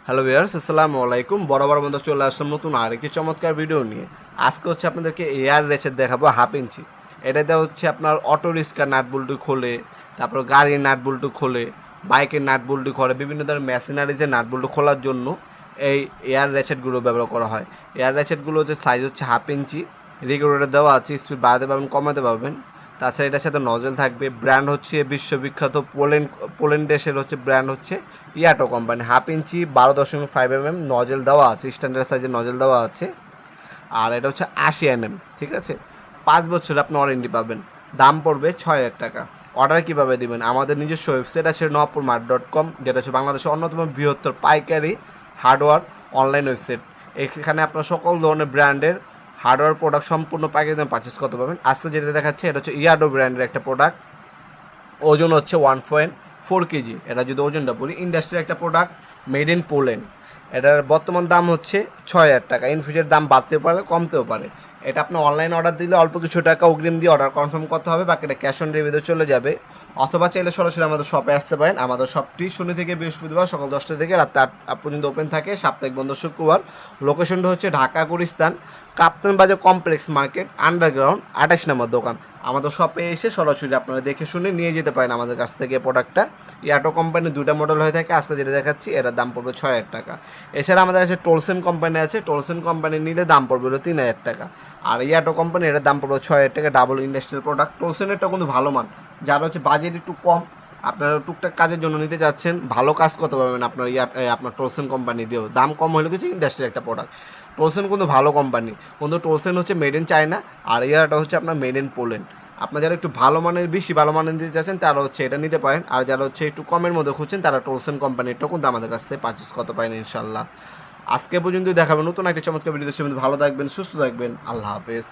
Hello viewers, আসসালামু আলাইকুম। বরাবর মতো চলে আসলাম নতুন আরেকটি চমৎকার ভিডিও নিয়ে। আজকে হচ্ছে আপনাদেরকে এয়ার রেচেট দেখাবো 1/2 ইঞ্চি। এটাতে হচ্ছে আপনার অটো রিক্সার নাট বল্টু খোলে, তারপর গাড়ির নাট বল্টু খোলে, বাইকের নাট বল্টু খোলে, বিভিন্ন ধরনের মেশিনারিজের নাট বল্টু খোলার জন্য এই এয়ার রেচেটগুলো ব্যবহার করা হয়। এয়ার রেচেটগুলো হচ্ছে সাইজ হচ্ছে 1/2 ইঞ্চি, রেগুলেটর দেওয়া আছে, স্পিড বাড়াতে পারবেন, কমাতে পারবেন। তাছাড়া এটার সাথে নজেল থাকবে। ব্র্যান্ড হচ্ছে বিশ্ববিখ্যাত পোল্যান্ড দেশের হচ্ছে ব্র্যান্ড হচ্ছে ইয়াটো কোম্পানি। 1/2 ইঞ্চি 12.5 mm নজেল দেওয়া আছে, স্ট্যান্ডার্ড সাইজের নজেল দেওয়া আছে। আর এটা হচ্ছে 80 mm, ঠিক আছে। 5 বছর আপনি ওয়ারেন্টি পাবেন। দাম পড়বে 6,000 টাকা। অর্ডার কীভাবে দিবেন? আমাদের নিজস্ব ওয়েবসাইট আছে nopurmart.com, যেটা হচ্ছে বাংলাদেশের অন্যতম বৃহত্তর পাইকারি হার্ডওয়্যার অনলাইন ওয়েবসাইট। এখানে আপনার সকল ধরনের ব্র্যান্ডের হার্ডওয়্যার প্রোডাক্ট সম্পূর্ণ পাইকারি দামে পারচেস করতে পারবেন। আজকে যেটা দেখাচ্ছে এটা হচ্ছে ইয়াডো ব্র্যান্ডের একটা প্রোডাক্ট। ওজন হচ্ছে 1.4 কেজি। এটা যদি ওজনটা বলি, ইন্ডাস্ট্রির একটা প্রোডাক্ট, মেড ইন পোল্যান্ড। এটার বর্তমান দাম হচ্ছে 6,000 টাকা। ইন ফিউচার দাম বাড়তেও পারে, কমতেও পারে। এটা আপনি অনলাইন অর্ডার দিলে অল্প কিছু টাকা অগ্রিম দিয়ে অর্ডার কনফার্ম করতে হবে, বাকিটা ক্যাশ অন ডেলিভারিতে চলে যাবে। অথবা চাইলে সরাসরি আমাদের শপে আসতে পারেন। আমাদের শপটি শনি থেকে বৃহস্পতিবার সকাল 10টা থেকে রাত 8 পর্যন্ত ওপেন থাকে, সাপ্তাহিক বন্ধ শুক্রবার। লোকেশনটা হচ্ছে ঢাকা গুলিস্তান কাপ্তান বাজার কমপ্লেক্স মার্কেট, আন্ডারগ্রাউন্ড 28 নম্বর দোকান। আমাদের শপে এসে সরাসরি আপনারা দেখে শুনে নিয়ে যেতে পারেন আমাদের কাছ থেকে প্রোডাক্টটা। ইয়াটো কোম্পানির 2টা মডেল হয়ে থাকে। আজকে যেটা দেখাচ্ছি এটার দাম পড়বে 6,000 টাকা। এছাড়া আমাদের কাছে টোলসেন কোম্পানি আছে। টোলসেন কোম্পানি নিলে দাম পড়বে হলো 3,000 টাকা। আর ইয়াটো কোম্পানি এটার দাম পড়বে 6,000 টাকা। Double industrial product. টোলসেনেরটা কিন্তু ভালো মান, যারা হচ্ছে বাজেট একটু কম, আপনারা টুকটাক কাজের জন্য নিতে চাচ্ছেন, ভালো কাজ করতে পারবেন আপনার আপনার টোলসেন কোম্পানি দিয়েও। দাম কম হলে কিছু ইন্ডাস্ট্রির একটা প্রোডাক্ট। টোলসেন কিন্তু ভালো কোম্পানি, কিন্তু টোলসেন হচ্ছে মেড ইন চায়না, আর ইয়াটা হচ্ছে আপনার মেড ইন পোল্যান্ড। আপনার যারা একটু ভালো মানের, বেশি ভালো মানের দিতে চাচ্ছেন, তারা হচ্ছে এটা নিতে পারেন। আর যারা হচ্ছে একটু কমের মধ্যে খুঁজছেন, তারা টোলসেন কোম্পানিটা কিন্তু আমাদের কাছ থেকে পারচেস করতে পারেন ইনশাল্লাহ। আজকে পর্যন্ত দেখাবেন নতুন একটা চমৎকার ভিডিও। ভালো থাকবেন, সুস্থ থাকবেন। আল্লাহ হাফেজ।